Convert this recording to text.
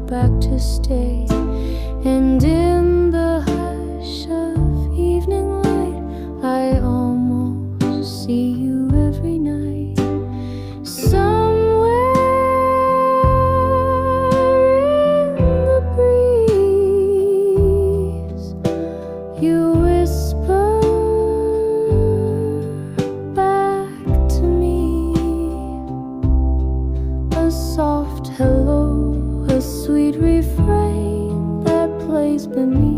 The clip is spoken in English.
back to stay. And in the hush of evening light, I almost see you every night. Somewhere in the breeze, you whisper back to me a soft hello, a sweet refrain that plays beneath